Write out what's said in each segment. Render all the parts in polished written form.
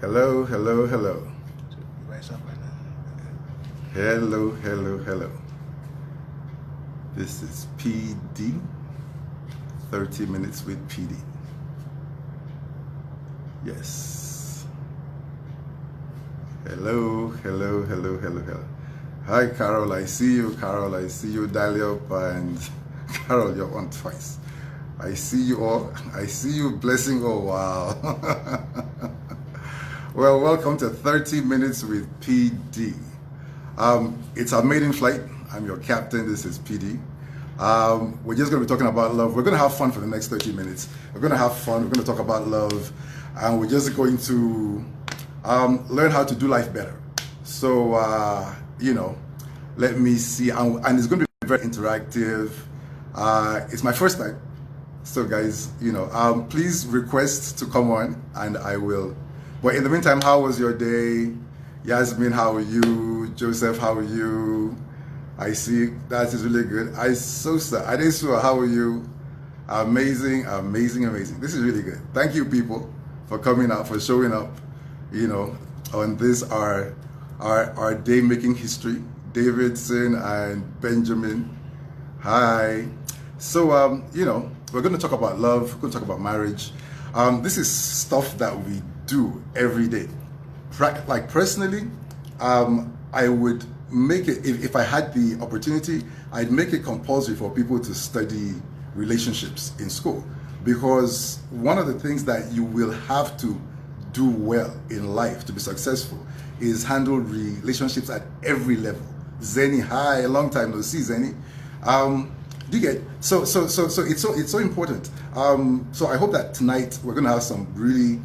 Hello, hello, hello. Hello, hello, hello. This is PD, 30 Minutes with PD. Yes. Hello, hello, hello, hello, hello. Hi, Carol. I see you, Carol. I see you, Daliop, and Carol, you're on twice. I see you all. I see you blessing. Oh, wow. Well, welcome to 30 Minutes with PD. It's our maiden flight. I'm your captain. This is PD. We're just going to be talking about love. We're going to have fun for the next 30 minutes. We're going to have fun. We're going to talk about love. And we're just going to learn how to do life better. So, let me see. And it's going to be very interactive. It's my first time. So, guys, please request to come on and I will. But in the meantime, how was your day? Yasmin, how are you? Joseph, how are you? I see that is really good. Adesu, how are you? Amazing, amazing, amazing. This is really good. Thank you, people, for coming out, for showing up, on this our day making history. Davidson and Benjamin. Hi. So we're going to talk about love, we're going to talk about marriage. This is stuff that we do every day. Like personally, I would make it, if I had the opportunity, I'd make it compulsory for people to study relationships in school. Because one of the things that you will have to do well in life to be successful is handle relationships at every level. Zeni, hi, a long time no see, Zeni. Do you get? So it's so important. So I hope that tonight we're going to have some really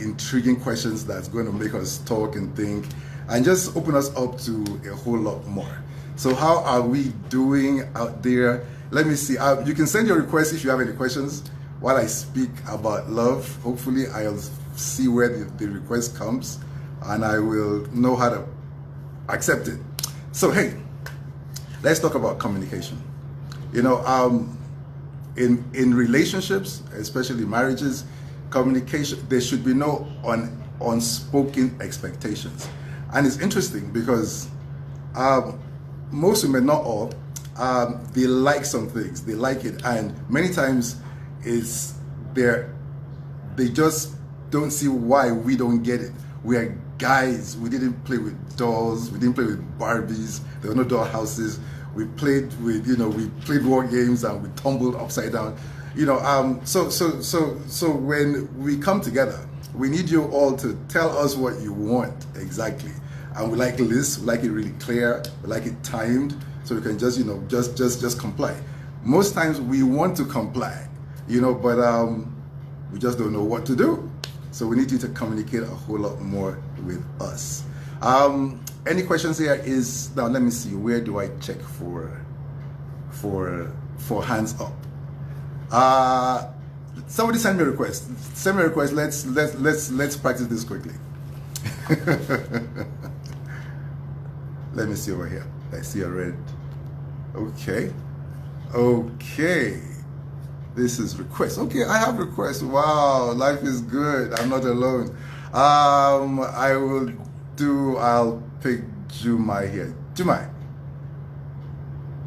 intriguing questions that's going to make us talk and think and just open us up to a whole lot more. So how are we doing out there? Let me see. You can send your requests if you have any questions while I speak about love. Hopefully I'll see where the request comes and I will know how to accept it. So hey, let's talk about communication. In relationships, especially marriages, communication, there should be no unspoken expectations. And it's interesting because most women, not all, they like some things, they like it, and many times they just don't see why we don't get it. We are guys, we didn't play with dolls, we didn't play with Barbies, there were no doll houses. We played with, we played war games and we tumbled upside down. So when we come together, we need you all to tell us what you want exactly. And we like lists, we like it really clear, we like it timed, so we can just, just comply. Most times we want to comply, but we just don't know what to do. So we need you to communicate a whole lot more with us. Any questions here now let me see, where do I check for hands up? Somebody send me a request. Send me a request. Let's practice this quickly. Let me see over here. I see a red. Okay. This is request. Okay, I have requests. Wow, life is good. I'm not alone. I'll pick Jumai here. Jumai,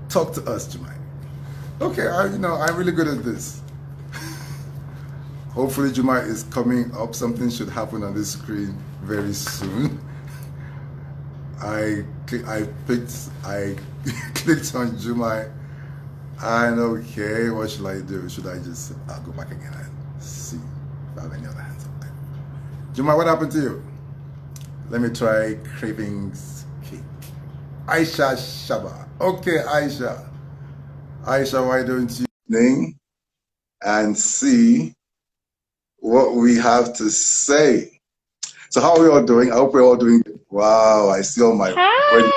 talk to us, Jumai. Okay, I'm really good at this. Hopefully Jumai is coming up. Something should happen on this screen very soon. I clicked on Jumai. And okay, what should I do? Should I just go back again and see if I have any other hands up there? Jumai, what happened to you? Let me try cravings cake. Aisha Shaba. Okay, Aisha. Aisha, why don't you name and see what we have to say? So how are we all doing? I hope we're all doing good. Wow, I see all my... Hi.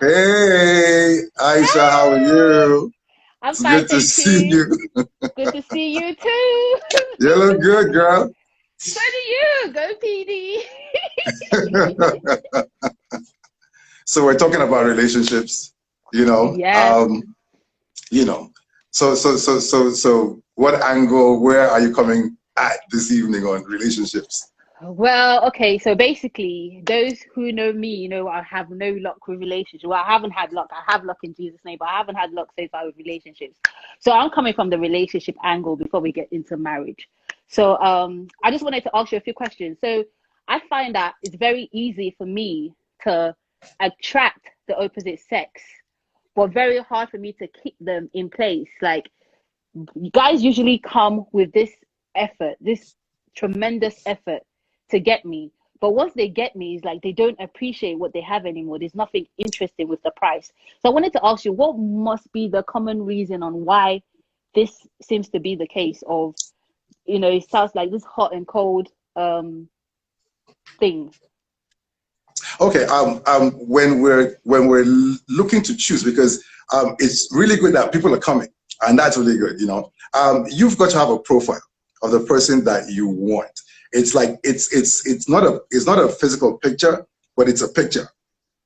Hey, Aisha, Hi. How are you? I'm It's fine, good to thank see you. you. Good to see you too. You look good, girl. So do you. Go PD. So we're talking about relationships, you know. Yes. You know. So what angle, where are you coming at this evening on relationships? Well, okay, so basically, those who know me, I have no luck with relationships. Well, I haven't had luck. I have luck in Jesus' name, but I haven't had luck so far with relationships. So I'm coming from the relationship angle before we get into marriage. So I just wanted to ask you a few questions. So I find that it's very easy for me to attract the opposite sex, but very hard for me to keep them in place. Like, guys usually come with this effort, this tremendous effort to get me. But once they get me, it's like they don't appreciate what they have anymore. There's nothing interesting with the price. So I wanted to ask you, what must be the common reason on why this seems to be the case of, it sounds like this hot and cold thing. Okay, when we're looking to choose, because it's really good that people are coming, and that's really good. You've got to have a profile of the person that you want. It's like it's not a physical picture, but it's a picture.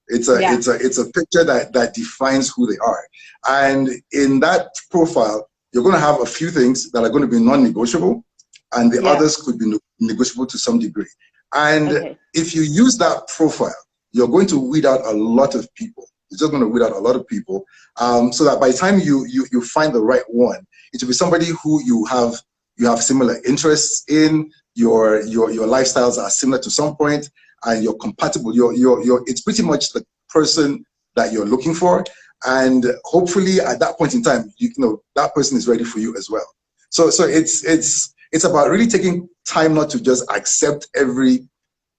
It's a Yeah. it's a it's a picture that defines who they are, and in that profile, you're going to have a few things that are going to be non-negotiable, and the Yeah. others could be negotiable to some degree. And Okay. if you use that profile, you're going to weed out a lot of people. You're just going to weed out a lot of people, so that by the time you find the right one, it will be somebody who you have similar interests in. Your lifestyles are similar to some point, and you're compatible. It's pretty much the person that you're looking for, and hopefully at that point in time, that person is ready for you as well. So it's about really taking time not to just accept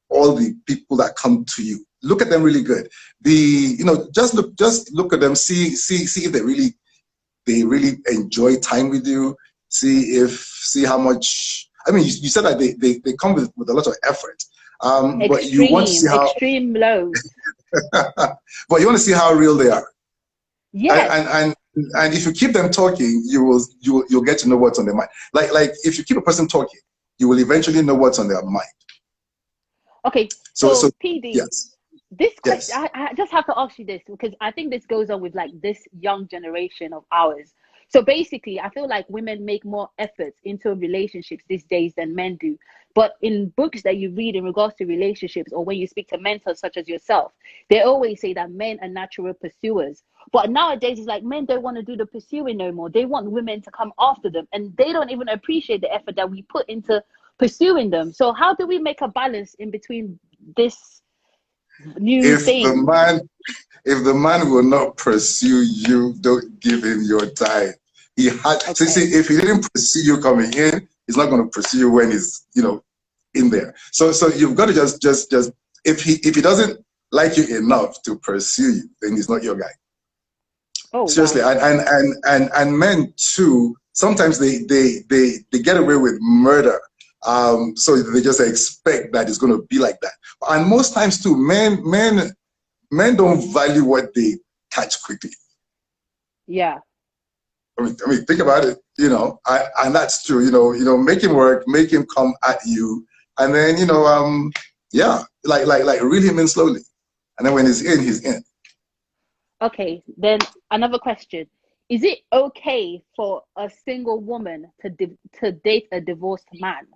all the people that come to you. Look at them really good. Just look at them. See if they really enjoy time with you. See how much. I mean, you said that they come with a lot of effort, but you want to see how. Extreme loads. But you want to see how real they are, and Yes. and and, and if you keep them talking, you'll get to know what's on their mind. Like if you keep a person talking, you will eventually know what's on their mind. Okay, So so PD, yes, this question, yes. I just have to ask you this because I think this goes on with like this young generation of ours. So basically, I feel like women make more efforts into relationships these days than men do. But in books that you read in regards to relationships, or when you speak to mentors such as yourself, they always say that men are natural pursuers. But nowadays, it's like men don't want to do the pursuing no more. They want women to come after them, and they don't even appreciate the effort that we put into pursuing them. So how do we make a balance in between this new If the thing? man if the man will not pursue you, don't give him your time. He had see, Okay. if he didn't pursue you coming in, he's not going to pursue you when he's in there. So you've got to just if he doesn't like you enough to pursue you, then he's not your guy. Oh, Seriously, wow. and men too. Sometimes they get away with murder. So they just expect that it's going to be like that. And most times too, men don't value what they catch quickly. Yeah. I mean, think about it. And that's true. Make him work, make him come at you, and then yeah, like reel him in slowly, and then when he's in, he's in. Okay. Then another question. Is it okay for a single woman to date a divorced man?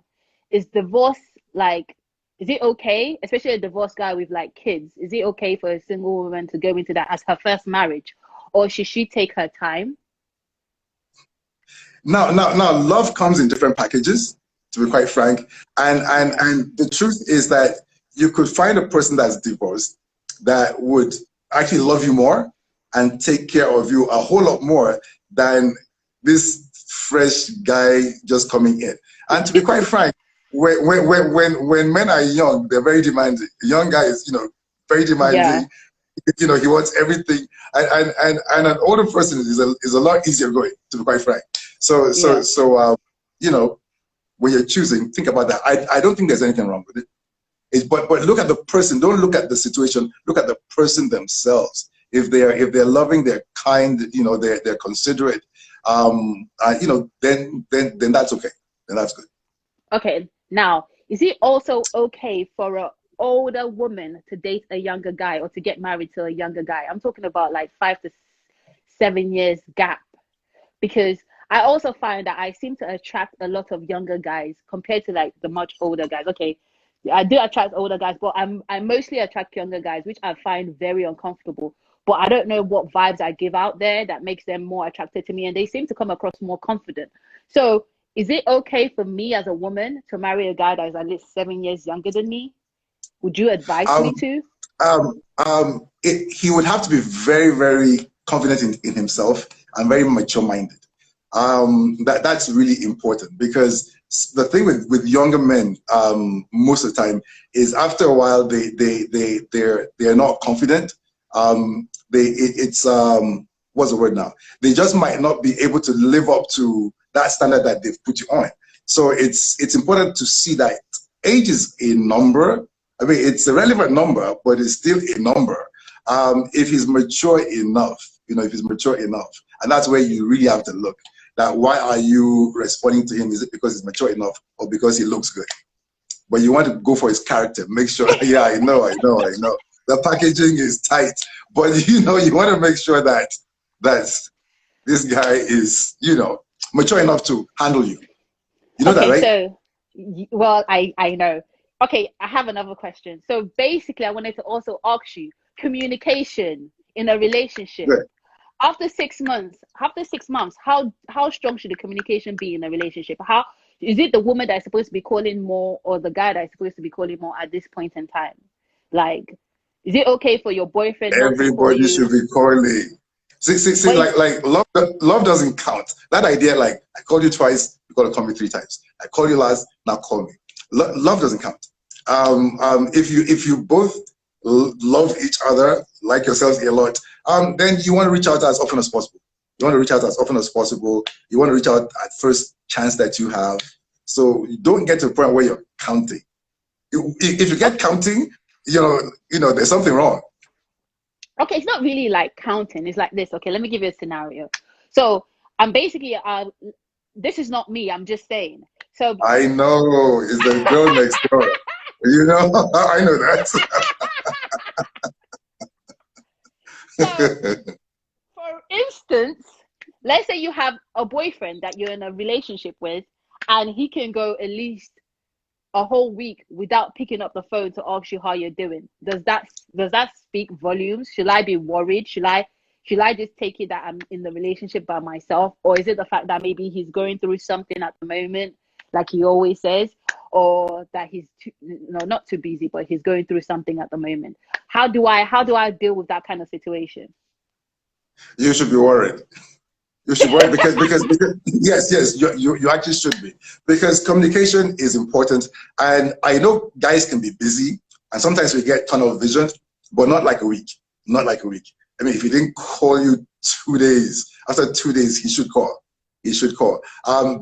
Is divorce like, is it okay, especially a divorced guy with like kids? Is it okay for a single woman to go into that as her first marriage? Or should she take her time? Now, love comes in different packages. To be quite frank, and the truth is that you could find a person that's divorced that would actually love you more and take care of you a whole lot more than this fresh guy just coming in. And to be quite frank, when men are young, they're very demanding. A young guy is, very Yeah. demanding. He wants everything, and an older person is a lot easier going. To be quite frank, so so Yeah. so you know when you're choosing, think about that. I don't think there's anything wrong with it. But look at the person. Don't look at the situation. Look at the person themselves. If they're loving, they're kind. They're considerate. Then that's okay. Then that's good. Okay, now, is it also okay for a older woman to date a younger guy or to get married to a younger guy? I'm talking about like 5 to 7 years gap because I also find that I seem to attract a lot of younger guys compared to like the much older guys. Okay, I do attract older guys, but I mostly attract younger guys, which I find very uncomfortable. But I don't know what vibes I give out there that makes them more attracted to me, and they seem to come across more confident. So, is it okay for me as a woman to marry a guy that is at least 7 years younger than me? Would you advise me Um, to? he would have to be very, very confident in himself and very mature-minded. That's really important, because the thing with younger men, most of the time, is after a while they're not confident. It's what's the word now? They just might not be able to live up to that standard that they've put you on. So it's important to see that age is a number. I mean, it's a relevant number, but it's still a number. If he's mature enough, if he's mature enough, and that's where you really have to look. That why are you responding to him? Is it because he's mature enough, or because he looks good? But you want to go for his character. Make sure, yeah, I know. The packaging is tight, but you want to make sure that this guy is, mature enough to handle you. You know that, right? So, well, I know. Okay, I have another question. So basically, I wanted to also ask you, communication in a relationship. Yeah. After 6 months, how strong should the communication be in a relationship? How is it the woman that is supposed to be calling more, or the guy that is supposed to be calling more at this point in time? Like, is it okay for your boyfriend not to call Everybody you? should be calling. See, like love doesn't count. That idea, like, I called you twice, you got to call me 3 times. I called you last, now call me. Love doesn't count. If you both love each other, like yourselves a lot, then you want to reach out as often as possible. You want to reach out as often as possible. You want to reach out at first chance that you have. So you don't get to the point where you're counting. If you get counting, there's something wrong. Okay, it's not really like counting. It's like this. Okay, let me give you a scenario. So I'm basically, this is not me. I'm just saying. So I know, it's the girl next door. I know that. So, for instance, let's say you have a boyfriend that you're in a relationship with, and he can go at least a whole week without picking up the phone to ask you how you're doing. Does that speak volumes? Should I be worried? Should I just take it that I'm in the relationship by myself? Or is it the fact that maybe he's going through something at the moment, like he always says, or that he's not too busy, but he's going through something at the moment? How do I deal with that kind of situation? You should be worried. You should worry because yes, you actually should be, because communication is important. And I know guys can be busy, and sometimes we get tunnel vision, but not like a week. Not like a week. I mean, if he didn't call you 2 days, after 2 days, he should call. He should call.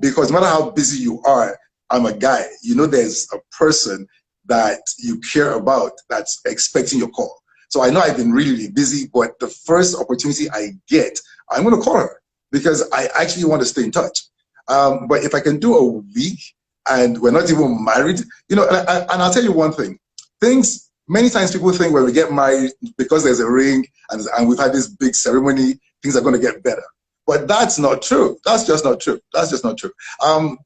Because no matter how busy you are, I'm a guy. There's a person that you care about that's expecting your call. So I know I've been really, really busy, but the first opportunity I get, I'm going to call her, because I actually want to stay in touch. But if I can do a week and we're not even married, and I'll tell you one thing. Many times people think when we get married, because there's a ring and we've had this big ceremony, things are going to get better. But that's not true. That's just not true. That's just not true.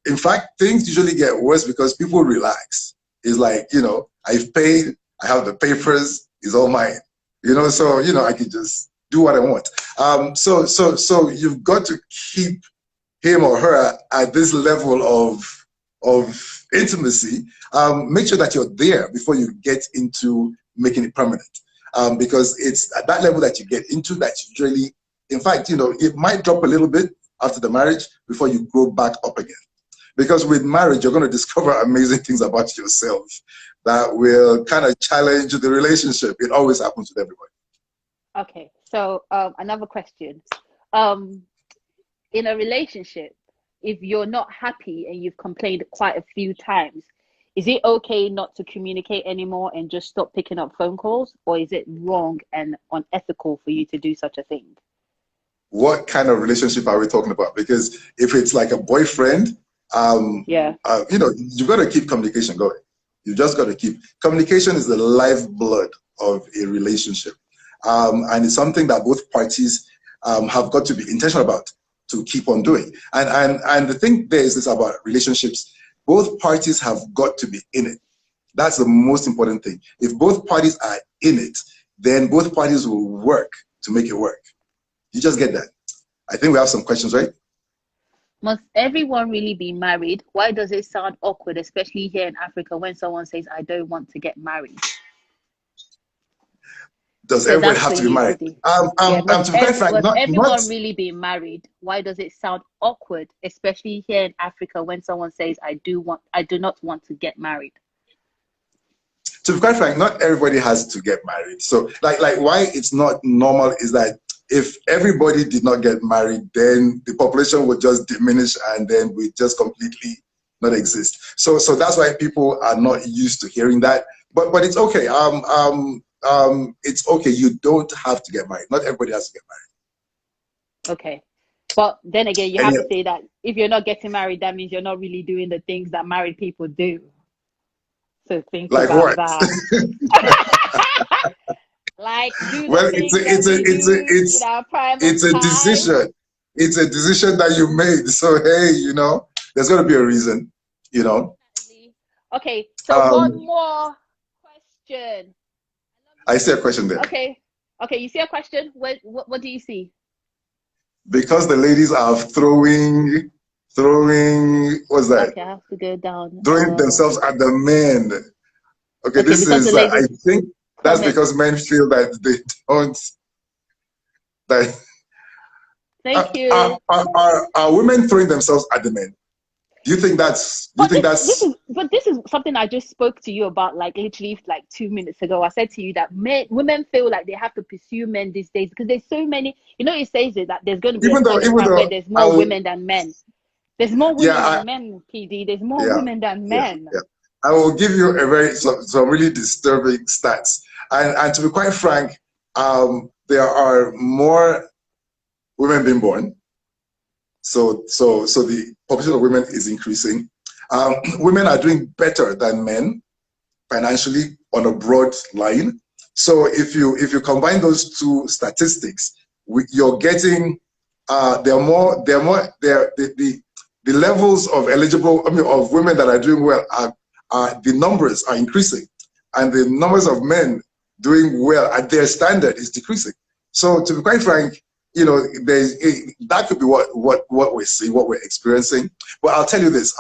In fact, things usually get worse because people relax. It's like, I've paid, I have the papers, it's all mine. So, I can just do what I want. So you've got to keep him or her at this level of intimacy. Make sure that you're there before you get into making it permanent. Because it's at that level that you get into that usually, in fact, it might drop a little bit after the marriage before you go back up again. Because with marriage, you're going to discover amazing things about yourself that will kind of challenge the relationship. It always happens with everybody. Okay, so another question. In a relationship, if you're not happy and you've complained quite a few times, is it okay not to communicate anymore and just stop picking up phone calls? Or is it wrong and unethical for you to do such a thing? What kind of relationship are we talking about? Because if it's like a boyfriend, you've got to keep communication going. You just got to keep. Communication is the lifeblood of a relationship. And it's something that both parties have got to be intentional about to keep on doing. And the thing there is this about relationships, both parties have got to be in it. That's the most important thing. If both parties are in it, then both parties will work to make it work. You just get that. I think we have some questions, right? Must everyone really be married? Why does it sound awkward, especially here in Africa, when someone says, I don't want to get married? Does So everybody that's have for to be you, married? PD. Yeah, To be quite frank, must not everyone really be married? Why does it sound awkward, especially here in Africa, when someone says, I do not want to get married? to be quite frank, not everybody has to get married. So like why it's not normal is that if everybody did not get married, then the population would just diminish and then we just completely not exist. So that's why people are not used to hearing that. But it's okay. It's okay. You don't have to get married. Not everybody has to get married. Okay. But then again, you And have to say that if you're not getting married, that means you're not really doing the things that married people do. So think like about what? that. Like do the Well, things that we do in our private it's a time. decision. It's a decision that you made. So hey, there's gonna be a reason, you know. Okay, so one Um, more question. I see a question there. Okay, you see a question? What do you see? Because the ladies are throwing, what's that? Okay, I have to go down. Throwing themselves at the men. Okay, Okay, this because the is, I ladies think that's comment. because men feel that they don't, that, Thank you. are women throwing themselves at the men? Do you think This is something I just spoke to you about like literally like 2 minutes ago. I said to you that women feel like they have to pursue men these days because there's so many. It says it that there's going to be a point in even time where though there's I more will, women than men. There's more yeah, women than men, PD. There's more yeah, women than yeah, men. yeah. I will give you some really disturbing stats. And to be quite frank, there are more women being born. So the population of women is increasing. Women are doing better than men financially on a broad line. So if you combine those two statistics, you're getting the levels of of women that are doing well are the numbers are increasing, and the numbers of men doing well at their standard is decreasing. So to be quite frank, that could be what we're seeing, what we're experiencing. But I'll tell you this.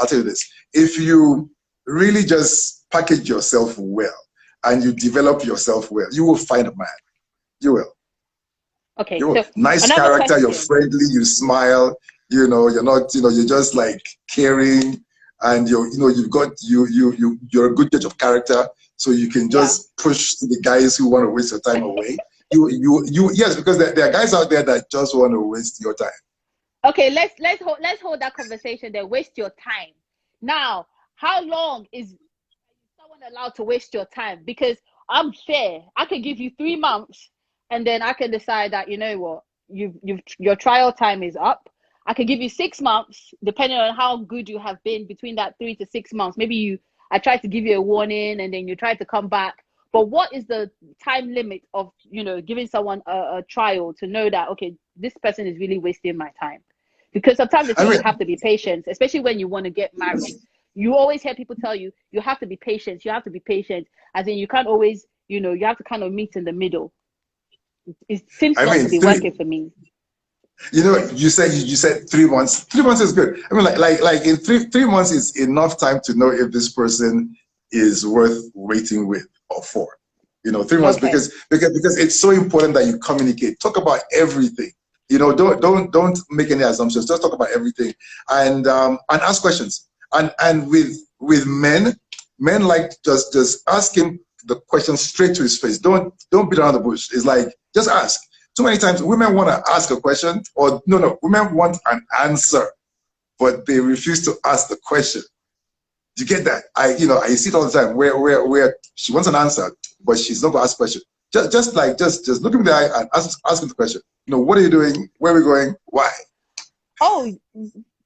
If you really just package yourself well and you develop yourself well, you will find a man. You will. Okay, You will. so Nice another character, you're question. friendly, you smile, you're not, you're just like caring, and you're a good judge of character, so you can Yeah. just push the guys who want to waste your time away. Yes, because there are guys out there that just want to waste your time. Okay, let's hold that conversation there. Waste your time. Now, how long is someone allowed to waste your time? Because I'm fair. I can give you 3 months, and then I can decide that you know what, your trial time is up. I can give you 6 months, depending on how good you have been between that 3 to 6 months. I try to give you a warning, and then you try to come back. But what is the time limit of giving someone a trial to know that okay, this person is really wasting my time? Because sometimes they say you have to be patient, especially when you want to get married. You always hear people tell you have to be patient. You have to be patient, as in you can't always, you have to kind of meet in the middle. It seems not to be working for me. You said 3 months. 3 months is good. I mean, like in 3 months is enough time to know if this person is worth waiting with or for. 3 months Okay. because it's so important that you communicate. Talk about everything. Don't make any assumptions. Just talk about everything and ask questions. And with men like just ask him the question straight to his face. Don't beat around the bush. It's like just ask. Too many times women want to ask a question, or no, women want an answer, but they refuse to ask the question. Do you get that? I see it all the time where she wants an answer, but she's not going to ask a question. Just look in the eye and ask him the question. What are you doing? Where are we going? Why? Oh,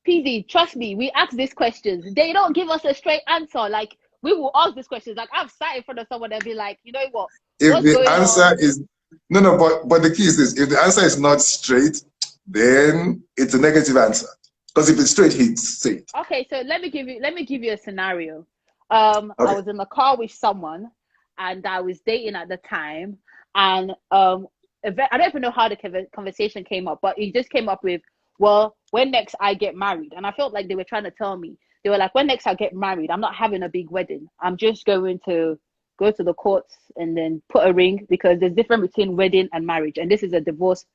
PD, trust me, we ask these questions. They don't give us a straight answer. Like, we will ask these questions. Like, I've sat in front of someone and be like, you know what? If What's the going answer on? is no, but the key is this: if the answer is not straight, then it's a negative answer. Because if it's straight, he'd say it. Okay, so let me give you a scenario. I Okay. was in the car with someone, and I was dating at the time, and I don't even know how the conversation came up, but it just came up with, well, when next I get married, and I felt like they were trying to tell me, they were like, when next I get married, I'm not having a big wedding. I'm just going to go to the courts and then put a ring, because there's difference between wedding and marriage, and this is a divorced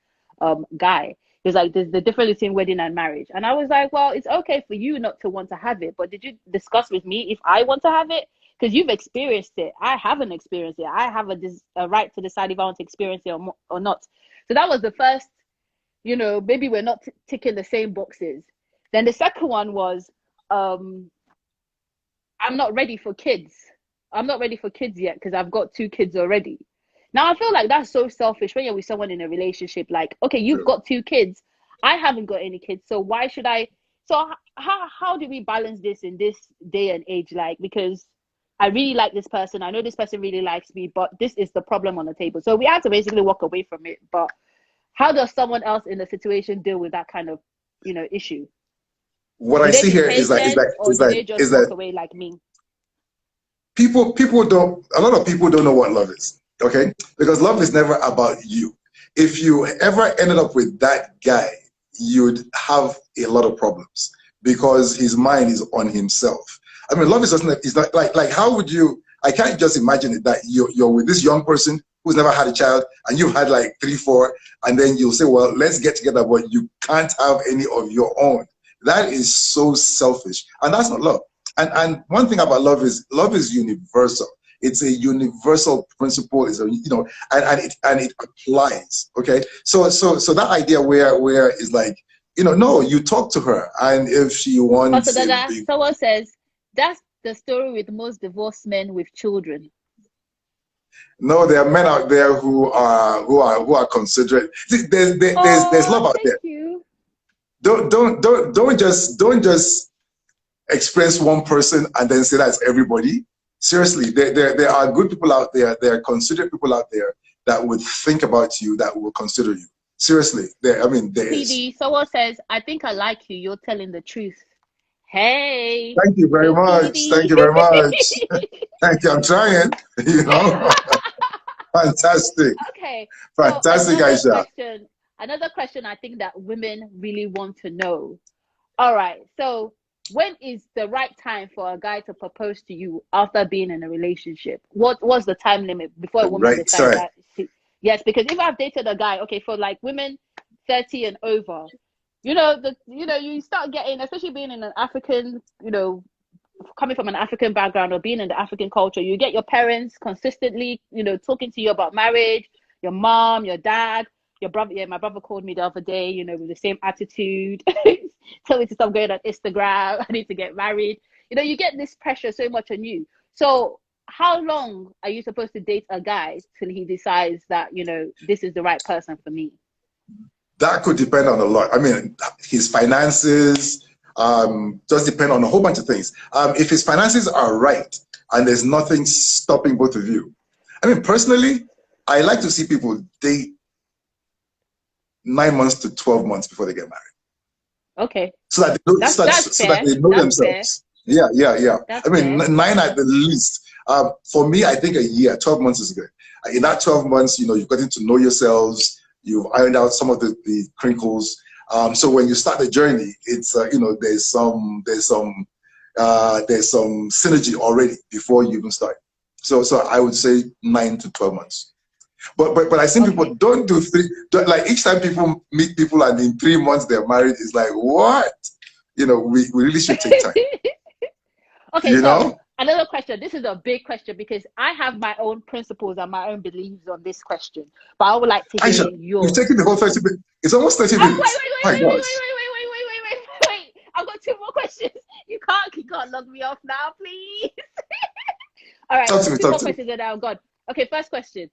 guy. He's like, there's the difference between wedding and marriage. And I was like, well, it's okay for you not to want to have it, but did you discuss with me if I want to have it? Because you've experienced it. I haven't experienced it. I have a right to decide if I want to experience it or not. So that was the first, maybe we're not ticking the same boxes. Then the second one was, I'm not ready for kids. I'm not ready for kids yet because I've got 2 kids already. Now I feel like that's so selfish when you're with someone in a relationship. Like, okay, you've got 2 kids. I haven't got any kids, so why should I? So how do we balance this in this day and age? Like, because I really like this person. I know this person really likes me, but this is the problem on the table. So we have to basically walk away from it. But how does someone else in the situation deal with that kind of, issue? What Do I they see be here is that is patient, that or is do that they just is walk that away like me? people don't, a lot of people don't know what love is. Okay, because love is never about you. If you ever ended up with that guy, you'd have a lot of problems because his mind is on himself. I mean, love is just it's not like how would you? I can't just imagine it that you're with this young person who's never had a child and you've had like 3, 4, and then you'll say, well, let's get together, but you can't have any of your own. That is so selfish, and that's not love. And one thing about love is universal. It's a universal principle. Is and it applies. Okay, so that idea where is like, no, you talk to her, and if she Pastor wants a Dada, big, someone says that's the story with most divorced men with children. no, there are men out there who are considerate. See, there's Oh, love out thank there. you. Don't just experience one person and then say that's everybody. Seriously, there are good people out there. There are considerate people out there that would think about you, that will consider you. Seriously, I mean, there is. PD, someone says, I think I like you. You're telling the truth. Hey, Thank you very hey, much. Thank PD. you very much. Thank you. I'm trying. You know, fantastic, Okay, so fantastic, Aisha. another question I think that women really want to know. All right, so when is the right time for a guy to propose to you after being in a relationship? What's the time limit before a woman Right. decides Sorry. that yes, because if I've dated a guy, okay, for like women 30 and over, you start getting, especially being in an African, coming from an African background or being in the African culture, you get your parents consistently, talking to you about marriage, your mom, your dad, your brother. Yeah, my brother called me the other day, with the same attitude. Tell me to stop going on Instagram. I need to get married. You get this pressure so much on you. So how long are you supposed to date a guy till he decides that, this is the right person for me? That could depend on a lot. I mean, his finances, just depend on a whole bunch of things. If his finances are right and there's nothing stopping both of you. I mean, personally, I like to see people date 9 months to 12 months before they get married. Okay. So that they know, That's so that fair. they know That's fair. themselves. Yeah, yeah, yeah. That's I mean, fair. 9 at the least. For me, I think a year, 12 months is good. In that 12 months, you've gotten to know yourselves. You've ironed out some of the crinkles. So when you start the journey, it's there's some synergy already before you even start. So I would say 9 to 12 months. But I see people don't do like each time people meet people and in 3 months they're married, it's like, what? We really should take time. Okay, so another question. This is a big question because I have my own principles and my own beliefs on this question, but I would like to hear Aisha, you've yours. taken the whole 30 minutes. It's almost 30 Oh, minutes. My gosh. wait. I've got 2 more questions. You can't log me off now, please. All right, Talk to me, 2 talk more to me. questions and I'm gone. Okay, first question.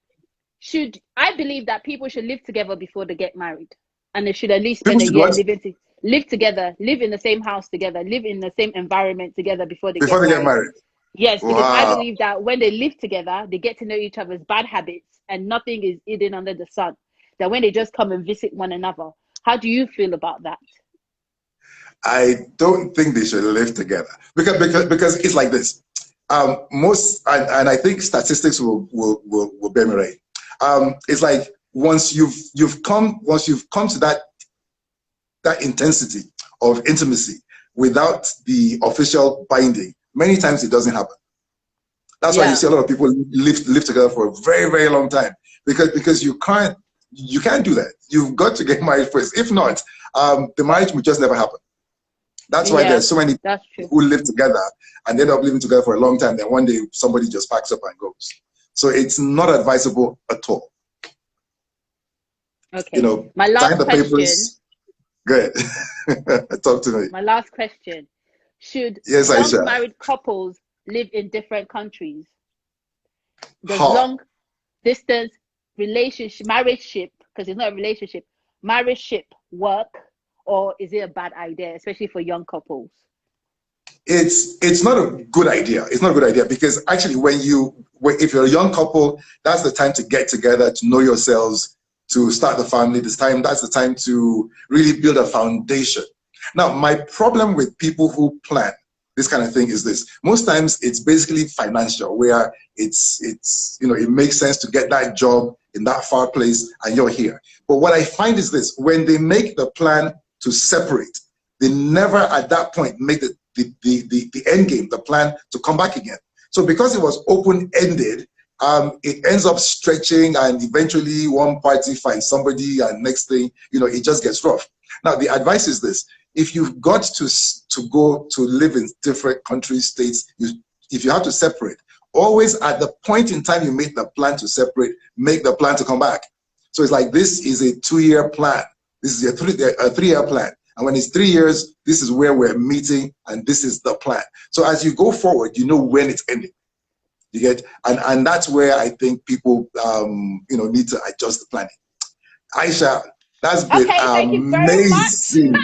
I believe that people should live together before they get married, and they should at least People spend a should year what? live together, live in the same house together, live in the same environment together before they Before get they get married. married. Yes, because I Wow. believe that when they live together, they get to know each other's bad habits and nothing is hidden under the sun. That when they just come and visit one another. How do you feel about that? I don't think they should live together because it's like this. Most, and I think statistics will bear me right. It's like once you've come to that intensity of intimacy without the official binding, many times it doesn't happen. That's why you Yeah. see a lot of people live together for a very, very long time, because you can't do that. You've got to get married first. If not, the marriage will just never happen. That's why Yeah, there's so many that's people true. who live together and end up living together for a long time. Then one day somebody just packs up and goes. So it's not advisable at all. Okay. You know, My sign last the question. papers. Good. Talk to me. My last question. Should Yes, young Aisha. married couples live in different countries? Does Ha. long distance marriage-ship, because it's not a relationship, marriage-ship work, or is it a bad idea, especially for young couples? It's not a good idea. It's not a good idea because actually if you're a young couple, that's the time to get together, to know yourselves, to start the family. That's the time to really build a foundation. Now, my problem with people who plan this kind of thing is this. Most times it's basically financial, where it's it makes sense to get that job in that far place and you're here. But what I find is this: when they make the plan to separate, they never at that point make the end game, the plan to come back again. So because it was open-ended, it ends up stretching, and eventually one party finds somebody, and next thing, it just gets rough. Now, the advice is this: if you've got to go to live in different countries, states, if you have to separate, always at the point in time you make the plan to separate, make the plan to come back. So it's like, this is a 2-year plan. This is a 3-year plan. And when it's 3 years, this is where we're meeting, and this is the plan. So as you go forward, you know when it's ending. You get, and that's where I think people, need to adjust the planning. Aisha, that's been Okay, thank you very much. amazing.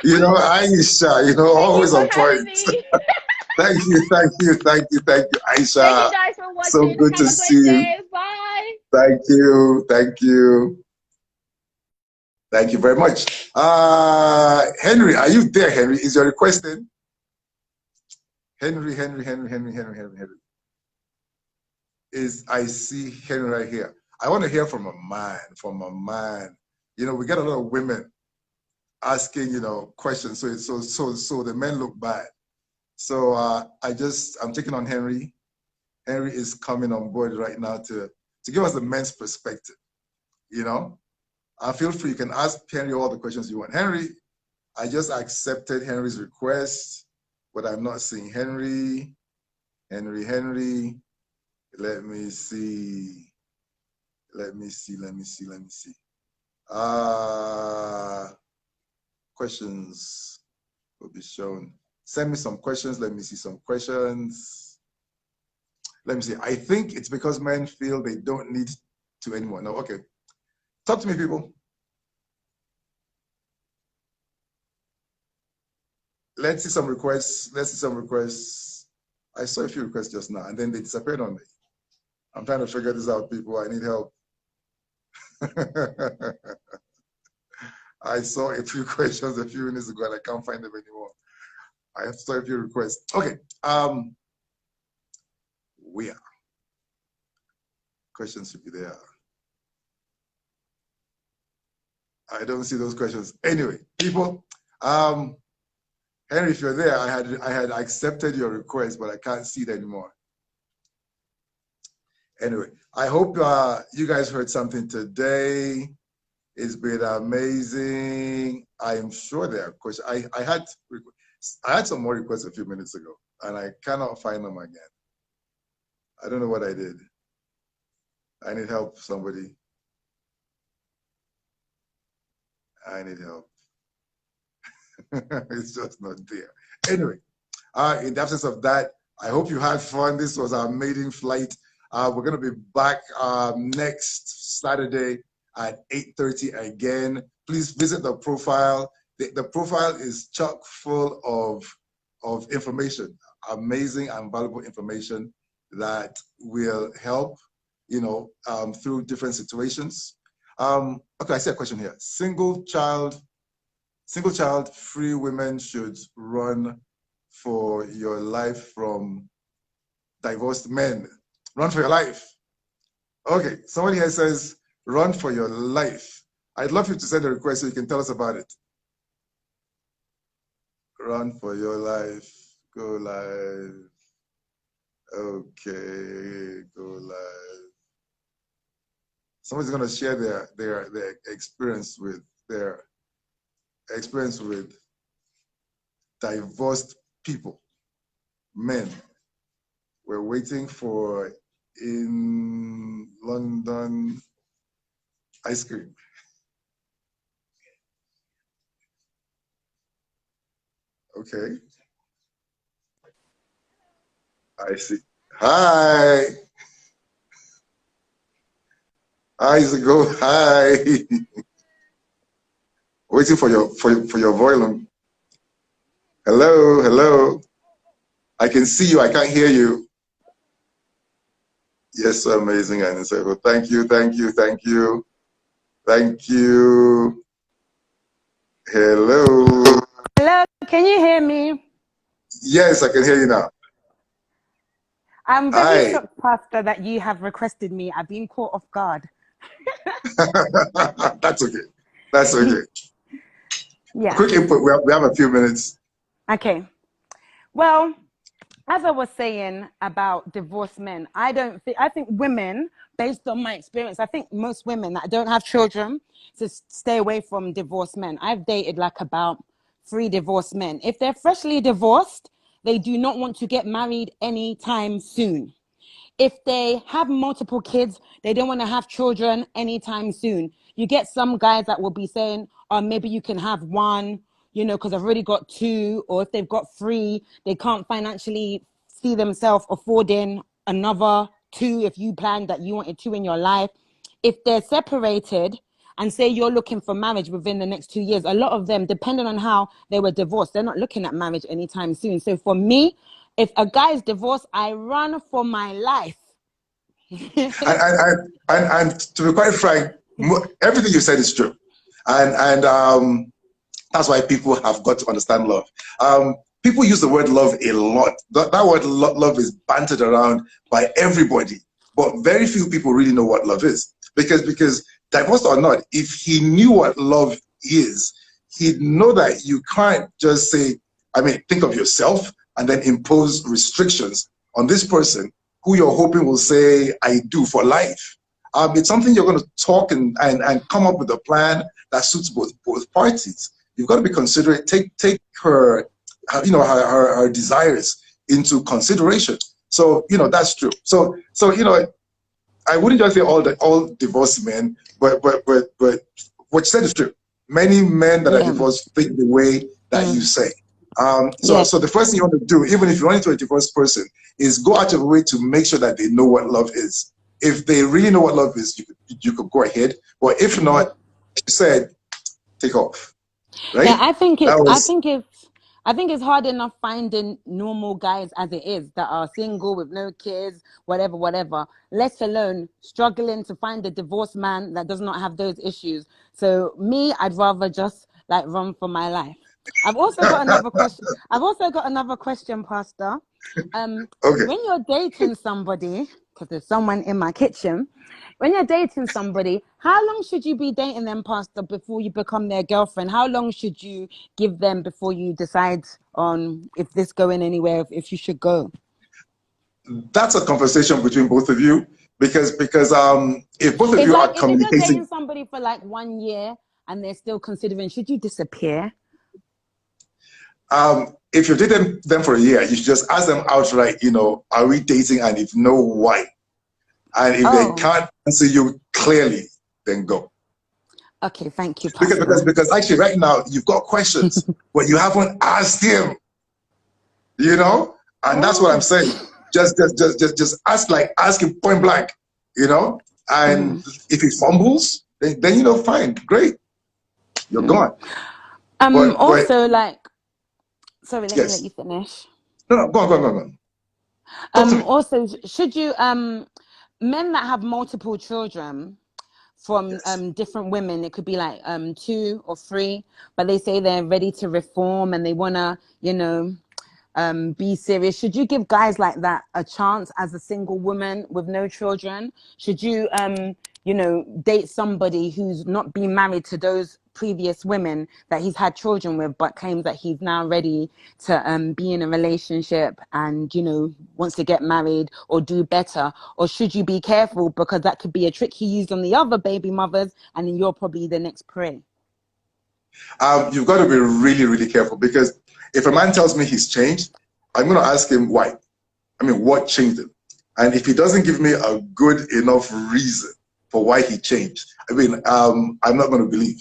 Aisha, always Thank on you for having point. me. Thank you, Aisha. Thank you guys for So watching. good Have to a see great you. day. Bye. Thank you. Thank you very much. Henry, are you there, Henry? Is your request in? Henry. I see Henry right here. I want to hear from a man. We get a lot of women asking, questions. So the men look bad. So I'm taking on Henry. Henry is coming on board right now to give us the men's perspective. Feel free, you can ask Henry all the questions you want. Henry, I just accepted Henry's request, but I'm not seeing Henry. Henry. Let me see. Questions will be shown. Send me some questions. Let me see some questions. Let me see. I think it's because men feel they don't need to anymore. No, okay. Talk to me, people. Let's see some requests. I saw a few requests just now, and then they disappeared on me. I'm trying to figure this out, people. I need help. I saw a few questions a few minutes ago, and I can't find them anymore. I saw a few requests. Okay. Where? Questions should be there. I don't see those questions. Anyway, people, Henry, if you're there, I had accepted your request, but I can't see it anymore. Anyway, I hope you guys heard something today. It's been amazing. I'm sure there are questions. I had some more requests a few minutes ago, and I cannot find them again. I don't know what I did. I need help, somebody. I need help. It's just not there. Anyway, in the absence of that, I hope you had fun. This was our maiden flight. We're going to be back next Saturday at 8:30 again. Please visit the profile. The profile is chock full of information, amazing and valuable information that will help, through different situations. Okay, I see a question here. Single child, free women should run for your life from divorced men. Run for your life. Okay, somebody here says, run for your life. I'd love you to send a request so you can tell us about it. Run for your life. Go live. Okay, go live. Someone's gonna share their experience with divorced people, men. We're waiting for in London ice cream. Okay. I see. Hi. Hi, Zago. Hi. Waiting for your volume. Hello, hello. I can see you. I can't hear you. Yes, so amazing, and so thank you, thank you, thank you, thank you. Hello. Hello, can you hear me? Yes, I can hear you now. I'm very Hi. shocked, Pastor, that you have requested me. I've been caught off guard. That's okay. That's okay. Yeah. Quick input. We have a few minutes. Okay. Well, as I was saying about divorced men, I think women, based on my experience, I think most women that don't have children to stay away from divorced men. I've dated like about 3 divorced men. If they're freshly divorced, they do not want to get married anytime soon. If they have multiple kids, they don't want to have children anytime soon. You get some guys that will be saying, oh, maybe you can have 1, because I've already got 2, or if they've got 3, they can't financially see themselves affording another 2 if you planned that you wanted 2 in your life. If they're separated and say you're looking for marriage within the next 2 years, a lot of them, depending on how they were divorced, they're not looking at marriage anytime soon. So for me, if a guy is divorced, I run for my life. and to be quite frank, everything you said is true, and that's why people have got to understand love. People use the word love a lot. That word love is bantered around by everybody, but very few people really know what love is. Because divorced or not, if he knew what love is, he'd know that you can't just say, think of yourself and then impose restrictions on this person who you're hoping will say, I do for life. It's something you're going to talk and come up with a plan that suits both parties. You've got to be considerate, take her, her desires into consideration. So, that's true. So, I wouldn't just say all divorced men, but what you said is true. Many men that are divorced think the way that you say. So the first thing you want to do, even if you run into a divorced person, is go out of your way to make sure that they know what love is. If they really know what love is, you could go ahead. But if not, like you said, take off. Right? Yeah, I think it's hard enough finding normal guys as it is that are single with no kids, whatever. Let alone struggling to find a divorced man that does not have those issues. So me, I'd rather just run for my life. I've also got another question, Pastor. Okay. When you're dating somebody, because there's someone in my kitchen, when you're dating somebody, how long should you be dating them, Pastor, before you become their girlfriend? How long should you give them before you decide on if this going anywhere, if you should go? That's a conversation between both of you, because if both of you are communicating, if you're dating somebody for 1 year and they're still considering, should you disappear? If you're dating them for a year, you should just ask them outright, are we dating, and if no, why? And if they can't answer you clearly, then go. Okay, thank you, Pastor. Because actually right now you've got questions, but you haven't asked him. And that's what I'm saying. Just ask him point blank, and if he fumbles, then fine, great, you're gone. Sorry, let me let you finish. No, go on. Also, should you men that have multiple children from different women, it could be 2 or 3, but they say they're ready to reform and they wanna, be serious? Should you give guys like that a chance as a single woman with no children? Should you, you know, date somebody who's not been married to those previous women that he's had children with, but claims that he's now ready to be in a relationship and, you know, wants to get married or do better? Or should you be careful, because that could be a trick he used on the other baby mothers, and then you're probably the next prey? You've got to be really, really careful, because if a man tells me he's changed, I'm going to ask him why. I mean, what changed him? And if he doesn't give me a good enough reason for why he changed, I mean, I'm not going to believe.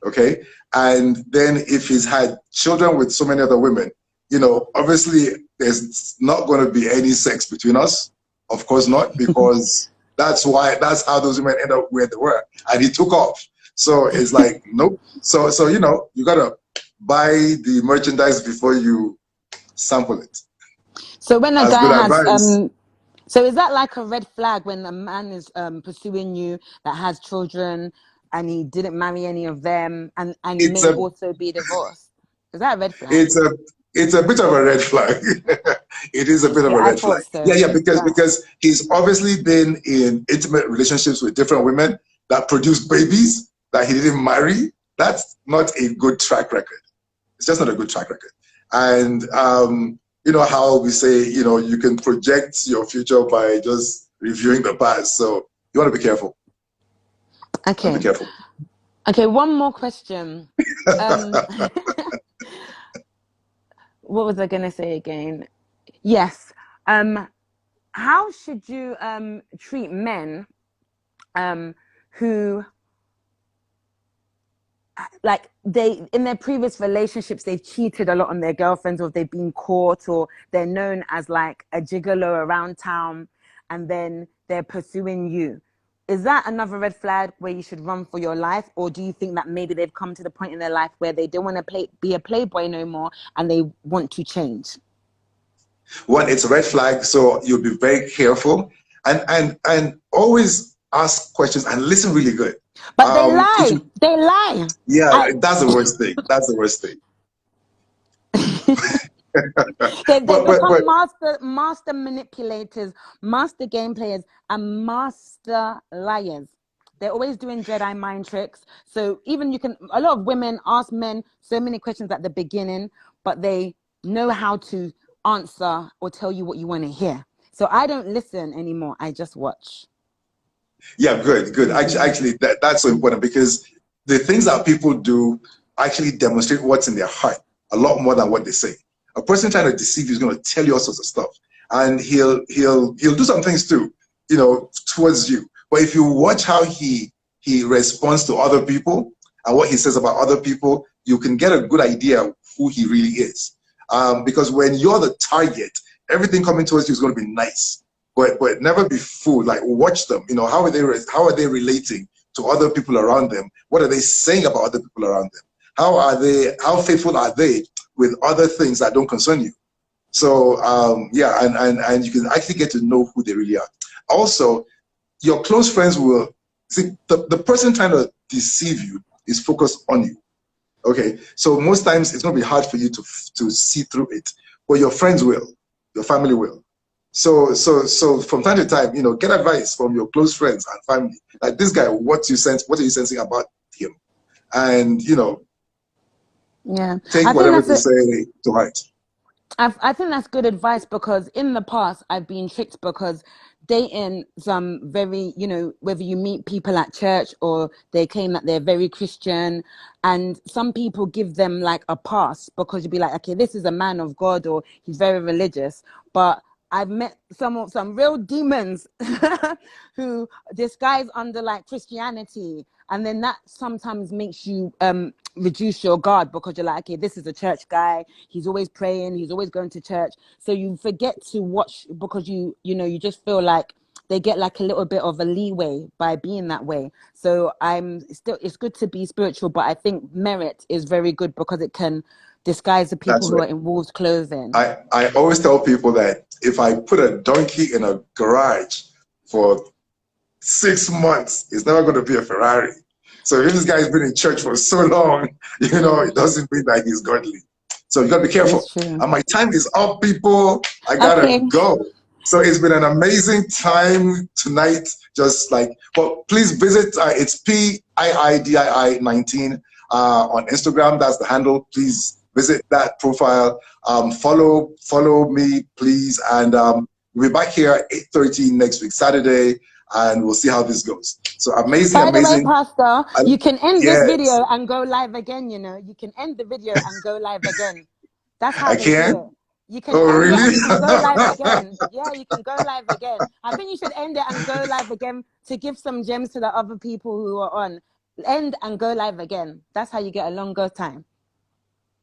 Okay. And then if he's had children with so many other women, you know, obviously there's not going to be any sex between us. Of course not, because that's how those women end up where they were. And he took off. So it's like, nope. So you know, you got to buy the merchandise before you sample it. So when a That's guy good has, advice. so is that like a red flag when a man is pursuing you that has children and he didn't marry any of them, and It's may a also be divorced? Is that a red flag? it's a it's a bit of a red flag. It is a bit of Yeah, a I red thought flag. so. Yeah, Yeah. because he's obviously been in intimate relationships with different women that produced babies that he didn't marry. That's not a good track record. It's just not a good track record. And you know how we say, you know, you can project your future by just reviewing the past. So you want to be careful. And be Okay. careful. Okay, one more question. Um, what was I going to say again? Yes. How should you treat men who, like, they, in their previous relationships, they've cheated a lot on their girlfriends, or they've been caught, or they're known as like a gigolo around town, and then they're pursuing you? Is that another red flag where you should run for your life? Or do you think that maybe they've come to the point in their life where they don't want to be a playboy no more, and they want to change? One, it's a red flag, so you'll be very careful, and always ask questions and listen really good. But they If lie. you, They lie. yeah, I, that's the worst thing. That's the worst thing. they But become master manipulators, master game players, and master liars. They're always doing Jedi mind tricks. So even a lot of women ask men so many questions at the beginning, but they know how to answer or tell you what you want to hear. So I don't listen anymore. I just watch. yeah, good. Actually, that's so important, because the things that people do actually demonstrate what's in their heart a lot more than what they say. A person trying to deceive you is going to tell you all sorts of stuff, and he'll do some things too, you know, towards you. But if you watch how he responds to other people and what he says about other people, you can get a good idea of who he really is. Because when you're the target, everything coming towards you is going to be nice. But never be fooled. Like, watch them. You know, how are they relating to other people around them? What are they saying about other people around them? How faithful are they with other things that don't concern you? So yeah, and you can actually get to know who they really are. Also, your close friends will see the person trying to deceive you is focused on you. Okay, so most times it's going to be hard for you to see through it, but your friends will, your family will. So from time to time, you know, get advice from your close friends and family. Like, this guy, what are you sensing about him? And, you know, Yeah, take I think whatever that's they it. say to heart. I think that's good advice, because in the past I've been tricked, because dating some very, you know, whether you meet people at church or they claim that they're very Christian, and some people give them like a pass because you'd be like, okay, this is a man of God or he's very religious. But I've met some real demons who disguise under like Christianity, and then that sometimes makes you reduce your guard, because you're like, okay, this is a church guy, he's always praying, he's always going to church. So you forget to watch, because you know, you just feel like they get like a little bit of a leeway by being that way. So it's good to be spiritual, but I think merit is very good, because it can disguise the people That's who right. are in wolves clothing. I always tell people that if I put a donkey in a garage for 6 months, it's never going to be a Ferrari. So if this guy's been in church for so long, you know, it doesn't mean that he's godly. So you gotta be careful. It's true. And my time is up, people. I gotta Okay. go. So it's been an amazing time tonight. Just like, but please visit. It's PIIDII19 on Instagram. That's the handle. Please visit that profile. Follow me, please, and we'll be back here at 8:30 next week, Saturday, and we'll see how this goes. So amazing, By the way, amazing. Pastor, you can end this Yes, video and go live again, you know. You can end the video and go live again. That's how I they do can. it. You can Oh, end it and really? you can go live again. Yeah, you can go live again. I think you should end it and go live again to give some gems to the other people who are on. End and go live again. That's how you get a longer time.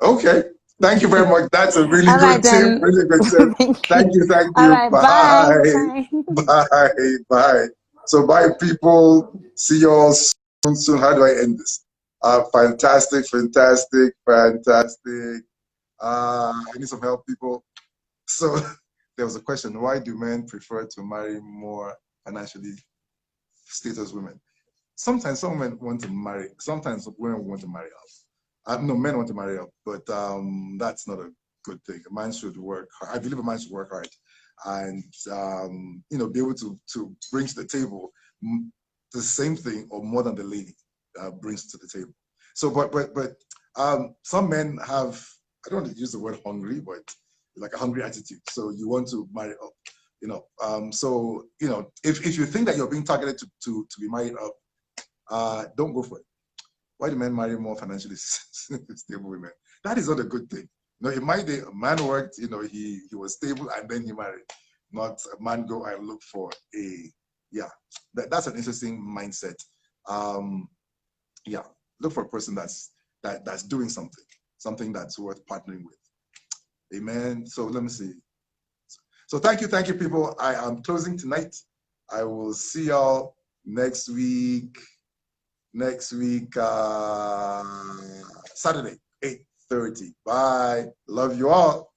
Okay. Thank you very much. That's a really All right, good tip. then. Really good tip. Thank you. Thank All you. right, bye. Bye. Bye. Bye. Bye. So bye, people. See you all soon. How do I end this? Fantastic. I need some help, people. So there was a question: why do men prefer to marry more financially status women? Sometimes some men want to marry. Sometimes women want to marry up. No, men want to marry up, but that's not a good thing. A man should work hard. I believe a man should work hard, and be able to bring to the table the same thing or more than the lady brings to the table. So, but some men have, I don't want to use the word hungry, but like a hungry attitude. So you want to marry up, if you think that you're being targeted to be married up, don't go for it. Why do men marry more financially stable women? That is not a good thing. In my day, a man worked, he was stable and then he married. Not a man go and look for that's an interesting mindset. Look for a person that's doing something that's worth partnering with. Amen. So let me see. So thank you, people. I am closing tonight. I will see y'all next week, Saturday, 8:30. Bye. Love you all.